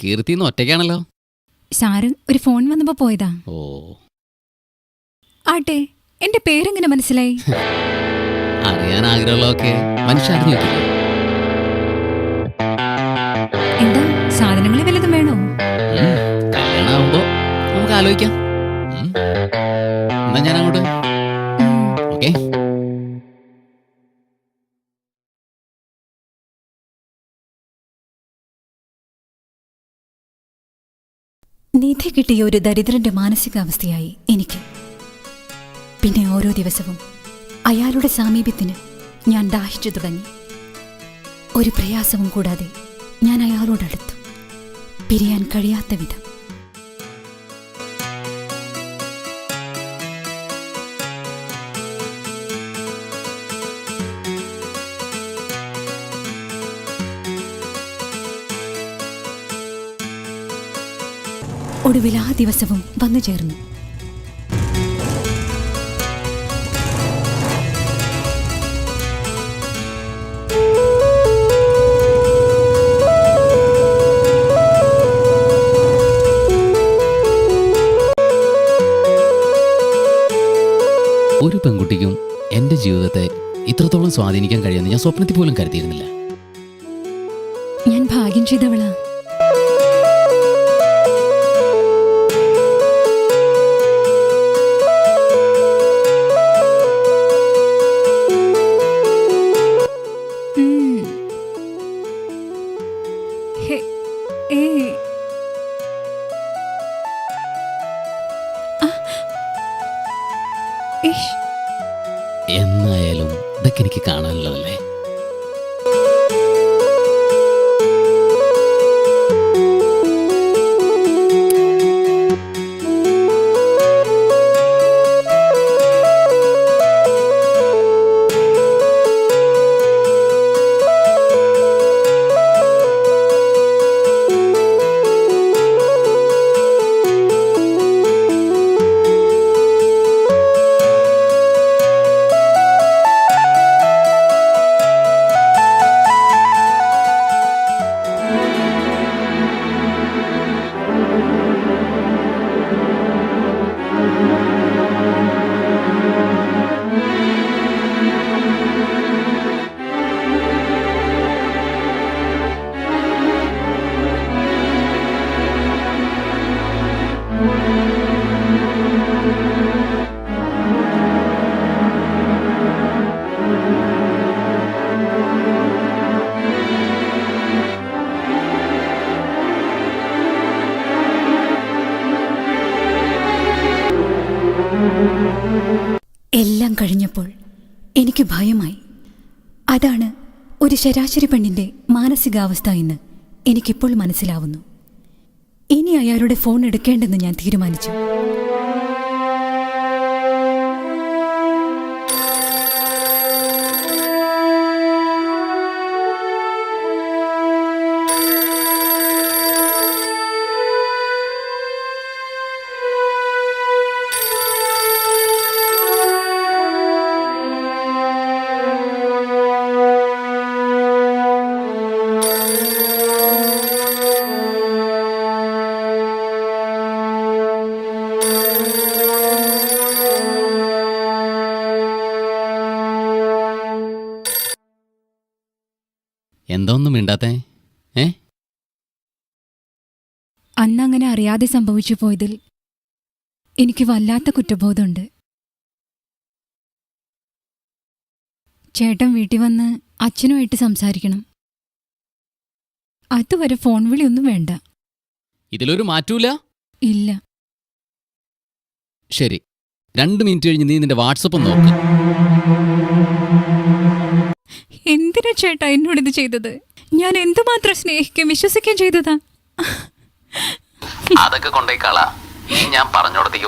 കീർത്തിന്ന് ഒറ്റയ്ക്കാണല്ലോ. Sir ഒരു phone വന്നപ്പോ പോയതാ. ഓ ആട്ടെ, എന്റെ പേരെങ്ങനെ മനസ്സിലായി? അറിയാൻ ആഗ്രഹമുള്ളതൊക്കെ മനുഷ്യ അറിഞ്ഞു വെക്കില്ലേ? എന്താ സാധനങ്ങൾ വല്ലതും വേണോ? കല്യാണമാകുമ്പോ നമുക്ക് ആലോചിക്കാം. എന്നാ ഞാൻ അങ്ങോട്ട്. ഓക്കെ. നിധി കിട്ടിയ ഒരു ദരിദ്രന്റെ മാനസികാവസ്ഥയായി എനിക്ക്. പിന്നെ ഓരോ ദിവസവും അയാളുടെ സാമീപ്യത്തിന് ഞാൻ ദാഹിച്ചു തുടങ്ങി. ഒരു പ്രയാസവും കൂടാതെ ഞാൻ അയാളോടടുത്തു, പിരിയാൻ കഴിയാത്ത വിധം. ഒടുവിൽ ആ ദിവസവും വന്നു ചേർന്നു. ഒരു പെൺകുട്ടിക്കും എൻ്റെ ജീവിതത്തെ ഇത്രത്തോളം സ്വാധീനിക്കാൻ കഴിയുമെന്ന് ഞാൻ സ്വപ്നത്തിൽ പോലും കരുതിയിരുന്നില്ല. ഞാൻ ഭാഗ്യം ചെയ്തവളാ. എന്നായാലും ഇതൊക്കെ എനിക്ക് കാണാനുള്ളതല്ലേ. എല്ലാം കഴിഞ്ഞപ്പോൾ എനിക്ക് ഭയമായി. അതാണ് ഒരു ശരാശരി പെണ്ണിന്റെ മാനസികാവസ്ഥ എന്ന് എനിക്കിപ്പോൾ മനസ്സിലാവുന്നു. ഇനി അയാളുടെ ഫോൺ എടുക്കേണ്ടെന്ന് ഞാൻ തീരുമാനിച്ചു. എന്താ ഒന്നും മിണ്ടാത്തേ? അന്നങ്ങനെ അറിയാതെ സംഭവിച്ചു പോയതിൽ എനിക്ക് വല്ലാത്ത കുറ്റബോധമുണ്ട്. ചേട്ടൻ വീട്ടിൽ വന്ന് അച്ഛനുമായിട്ട് സംസാരിക്കണം. അതുവരെ ഫോൺ വിളിയൊന്നും വേണ്ട. ഇതിലൊരു മാറ്റൂല? ഇല്ല. ശരി, 2 മിനിറ്റ് കഴിഞ്ഞ് നീ നിന്റെ വാട്സപ്പ് നോക്ക്. എന്തിനാ ചേട്ടാ എന്നോടിത് ചെയ്തത്? ഞാൻ എന്തുമാത്രം സ്നേഹിക്കുകയും വിശ്വസിക്കുകയും ചെയ്തതാ. അതൊക്കെ കൊണ്ടേക്കാളാ ഞാൻ പറഞ്ഞോടത്തേക്ക്